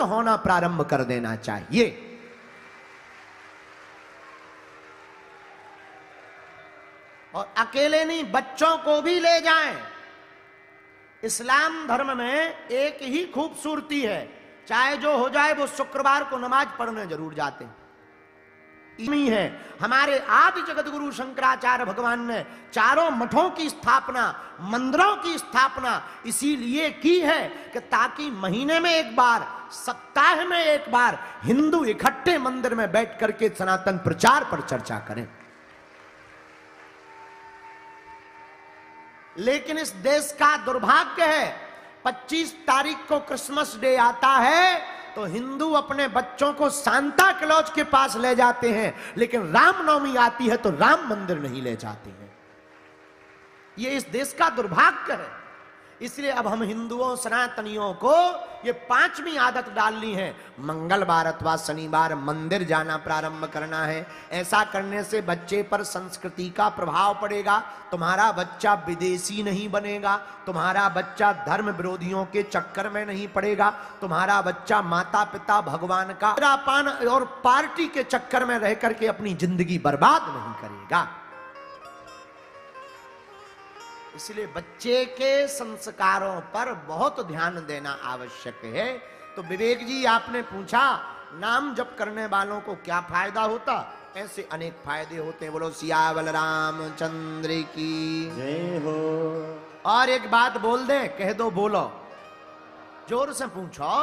होना प्रारंभ कर देना चाहिए। और अकेले नहीं, बच्चों को भी ले जाएं। इस्लाम धर्म में एक ही खूबसूरती है, चाहे जो हो जाए वो शुक्रवार को नमाज पढ़ने जरूर जाते हैं। है हमारे आदि जगत गुरु शंकराचार्य भगवान ने चारों मठों की स्थापना, मंदिरों की स्थापना इसीलिए की है कि ताकि महीने में एक बार, सप्ताह में एक बार हिंदू इकट्ठे मंदिर में बैठ करके सनातन प्रचार पर चर्चा करें। लेकिन इस देश का दुर्भाग्य है, 25 तारीख को क्रिसमस डे आता है तो हिंदू अपने बच्चों को सांता क्लॉज के पास ले जाते हैं, लेकिन रामनवमी आती है तो राम मंदिर नहीं ले जाते हैं। ये इस देश का दुर्भाग्य है। इसलिए अब हम हिंदुओं, सनातनियों को ये 5वीं आदत डालनी है, मंगलवार अथवा शनिवार मंदिर जाना प्रारंभ करना है। ऐसा करने से बच्चे पर संस्कृति का प्रभाव पड़ेगा। तुम्हारा बच्चा विदेशी नहीं बनेगा, तुम्हारा बच्चा धर्म विरोधियों के चक्कर में नहीं पड़ेगा, तुम्हारा बच्चा माता पिता भगवान का पान और पार्टी के चक्कर में रह करके अपनी जिंदगी बर्बाद नहीं करेगा। इसलिए बच्चे के संस्कारों पर बहुत ध्यान देना आवश्यक है। तो विवेक जी, आपने पूछा नाम जप करने वालों को क्या फायदा होता? ऐसे अनेक फायदे होते हैं। बोलो सियावल रामचंद्र की जय हो। और एक बात बोल दे, कह दो, बोलो, जोर से पूछो।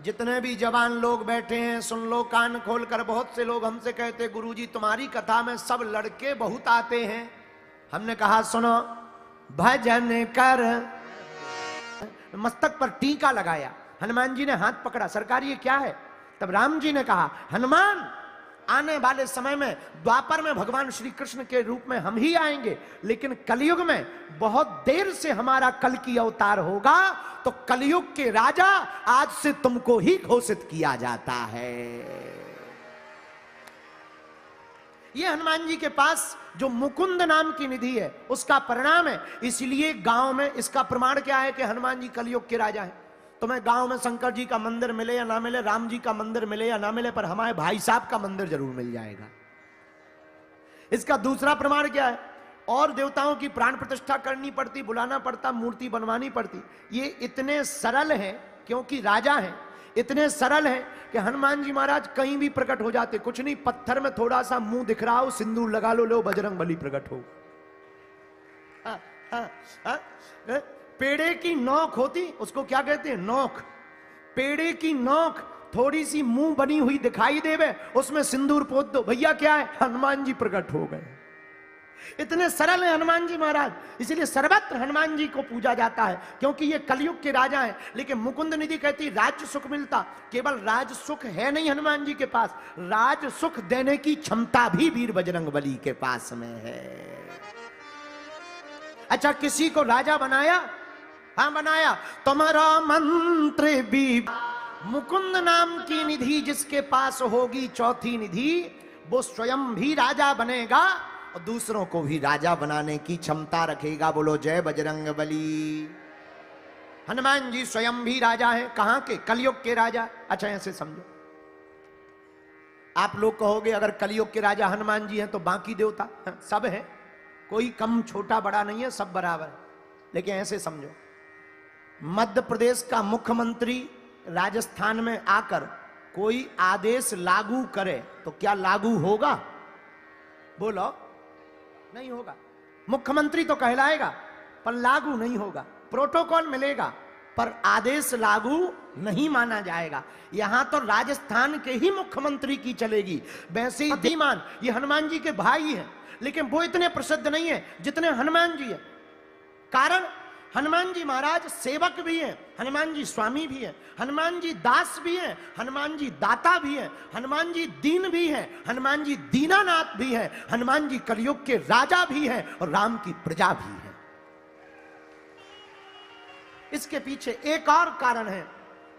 जितने भी जवान लोग बैठे हैं सुन लो कान खोलकर। बहुत से लोग हमसे कहते गुरुजी तुम्हारी कथा में सब लड़के बहुत आते हैं। हमने कहा सुनो, भजन कर, मस्तक पर टीका लगाया, हनुमान जी ने हाथ पकड़ा, सरकार ये क्या है? तब राम जी ने कहा हनुमान, आने वाले समय में द्वापर में भगवान श्री कृष्ण के रूप में हम ही आएंगे, लेकिन कलयुग में बहुत देर से हमारा कल की अवतार होगा, तो कलयुग के राजा आज से तुमको ही घोषित किया जाता है। ये हनुमान जी के पास जो मुकुंद नाम की निधि है उसका परिणाम है। इसलिए गांव में इसका प्रमाण क्या है कि हनुमान जी कलयुग के राजा हैं। तुम्हें गांव में शंकर जी का मंदिर मिले या ना मिले, राम जी का मंदिर मिले या ना मिले, पर हमारे भाई साहब का मंदिर जरूर मिल जाएगा। इसका दूसरा प्रमाण क्या है? और देवताओं की प्राण प्रतिष्ठा करनी पड़ती, बुलाना पड़ता, मूर्ति बनवानी पड़ती। ये इतने सरल हैं क्योंकि राजा हैं, इतने सरल हैं कि हनुमान जी महाराज कहीं भी प्रकट हो जाते। कुछ नहीं, पत्थर में थोड़ा सा मुंह दिख रहा हो, सिंदूर लगा लो, लो बजरंग बली प्रकट हो। पेड़े की नोक होती, उसको क्या कहते हैं? नोक। पेड़े की नोक थोड़ी सी मुंह बनी हुई दिखाई देवे, उसमें सिंदूर पोत दो, भैया क्या है? हनुमान जी प्रकट हो गए। इतने सरल है हनुमान जी महाराज, इसलिए सर्वत्र हनुमान जी को पूजा जाता है, क्योंकि ये कलयुग के राजा हैं। लेकिन मुकुंद निधि कहती राज्य सुख मिलता, केवल राज सुख है नहीं हनुमान जी के पास, राज सुख देने की क्षमता भी वीर बजरंग बली के पास में है। अच्छा, किसी को राजा बनाया? हाँ बनाया। तुम्हारा मंत्र भी मुकुंद नाम की निधि जिसके पास होगी, चौथी निधि, वो स्वयं भी राजा बनेगा और दूसरों को भी राजा बनाने की क्षमता रखेगा। बोलो जय बजरंग बली। हनुमान जी स्वयं भी राजा हैं। कहां के? कलयुग के राजा। अच्छा ऐसे समझो, आप लोग कहोगे अगर कलयुग के राजा हनुमान जी हैं तो बाकी देवता सब हैं, कोई कम छोटा बड़ा नहीं है, सब बराबर है। लेकिन ऐसे समझो, मध्य प्रदेश का मुख्यमंत्री राजस्थान में आकर कोई आदेश लागू करे तो क्या लागू होगा? बोलो, नहीं होगा। मुख्यमंत्री तो कहलाएगा पर लागू नहीं होगा। प्रोटोकॉल मिलेगा पर आदेश लागू नहीं माना जाएगा। यहां तो राजस्थान के ही मुख्यमंत्री की चलेगी। वैसे ही धीमान, ये हनुमान जी के भाई हैं, लेकिन वो इतने प्रसिद्ध नहीं है जितने हनुमान जी हैं। कारण हनुमान जी महाराज सेवक भी हैं, हनुमान जी स्वामी भी हैं, हनुमान जी दास भी हैं, हनुमान जी दाता भी हैं, हनुमान जी दीन भी हैं, हनुमान जी दीनानाथ भी हैं, हनुमान जी कलयुग के राजा भी हैं और राम की प्रजा भी है। इसके पीछे एक और कारण है,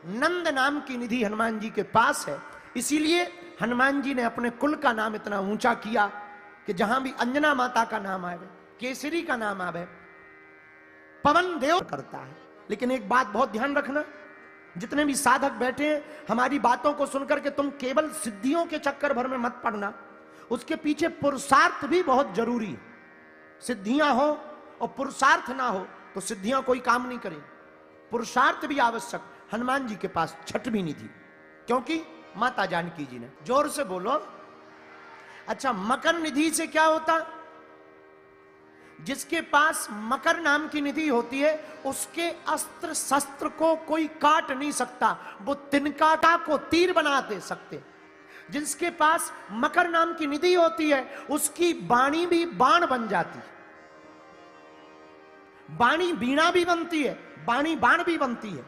नंद नाम की निधि हनुमान जी के पास है। इसीलिए हनुमान जी ने अपने कुल का नाम इतना ऊंचा किया कि जहां भी अंजना माता का नाम आवे, केसरी का नाम आवे, पवन देव करता है। लेकिन एक बात बहुत ध्यान रखना, जितने भी साधक बैठे हैं, हमारी बातों को सुनकर के तुम केवल सिद्धियों के चक्कर भर में मत पड़ना, उसके पीछे पुरुषार्थ भी बहुत जरूरी है। सिद्धियां हो और पुरुषार्थ ना हो तो सिद्धियां कोई काम नहीं करें। पुरुषार्थ भी आवश्यक। हनुमान जी के पास छठ भी नहीं थी, क्योंकि माता जानकी जी ने, जोर से बोलो। अच्छा, मकर निधि से क्या होता? जिसके पास मकर नाम की निधि होती है, उसके अस्त्र शस्त्र को कोई काट नहीं सकता, वो तिनका को तीर बना दे सकते। जिसके पास मकर नाम की निधि होती है, उसकी वाणी भी बाण बन जाती है। वाणी बीणा भी बनती है, वाणी बाण भी बनती है।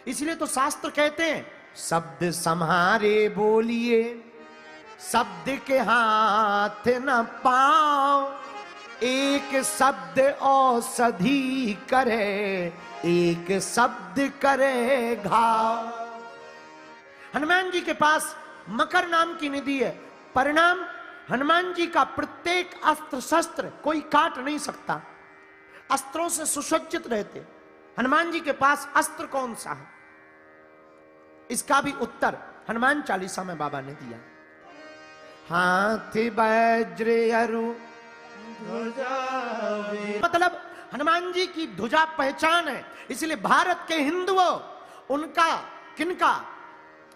इसलिए तो शास्त्र कहते हैं, शब्द सम्हारे बोलिए, शब्द के हाथ न पाओ, एक शब्द औषधि करे, एक शब्द करे घाव। हनुमान जी के पास मकर नाम की निधि है, परिणाम हनुमान जी का प्रत्येक अस्त्र शस्त्र कोई काट नहीं सकता, अस्त्रों से सुसज्जित रहते। हनुमान जी के पास अस्त्र कौन सा है? इसका भी उत्तर हनुमान चालीसा में बाबा ने दिया। हाथी वज्र अरु मतलब हनुमान जी की ध्वजा पहचान है। इसलिए भारत के हिंदुओं, उनका किनका,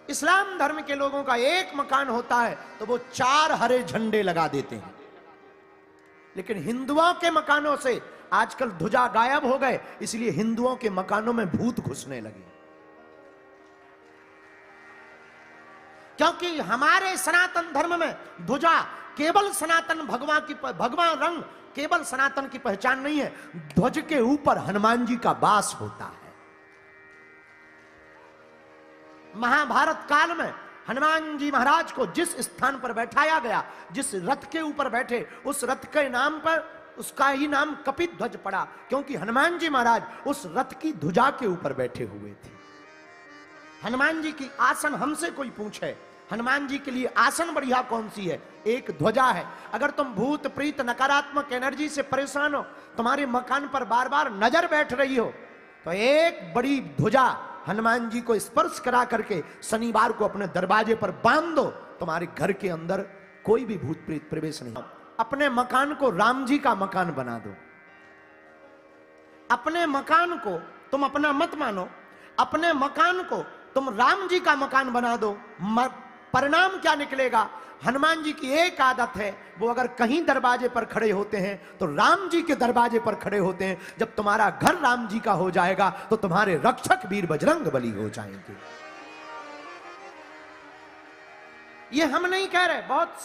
इस्लाम धर्म के लोगों का एक मकान होता है तो वो 4 हरे झंडे लगा देते हैं। लेकिन हिंदुओं के मकानों से आजकल ध्वजा गायब हो गए, इसलिए हिंदुओं के मकानों में भूत घुसने लगे। क्योंकि हमारे सनातन धर्म में ध्वजा केवल सनातन भगवान रंग केवल सनातन की पहचान नहीं है, ध्वज के ऊपर हनुमान जी का वास होता है। महाभारत काल में हनुमान जी महाराज को जिस स्थान पर बैठाया गया, जिस रथ के ऊपर बैठे, उस रथ के नाम पर उसका ही नाम कपिध्वज पड़ा, क्योंकि हनुमान जी महाराज उस रथ की ध्वजा के ऊपर बैठे हुए थे। हनुमान जी की आसन हमसे कोई पूछे, हनुमान जी के लिए आसन बढ़िया कौन सी है? एक ध्वजा है। अगर तुम भूत प्रीत नकारात्मक एनर्जी से परेशान हो, तुम्हारे मकान पर बार बार नजर बैठ रही हो, तो एक बड़ी ध्वजा हनुमान जी को स्पर्श करा करके शनिवार को अपने दरवाजे पर बांध दो, तुम्हारे घर के अंदर कोई भी भूत प्रीत प्रवेश नहीं। अपने मकान को राम जी का मकान बना दो। अपने मकान को तुम अपना मत मानो, अपने मकान को तुम राम जी का मकान बना दो। परिणाम क्या निकलेगा? हनुमान जी की एक आदत है, वो अगर कहीं दरवाजे पर खड़े होते हैं तो राम जी के दरवाजे पर खड़े होते हैं। जब तुम्हारा घर राम जी का हो जाएगा तो तुम्हारे रक्षक वीर बजरंग बली हो जाएंगे। ये हम नहीं कह रहे, बहुत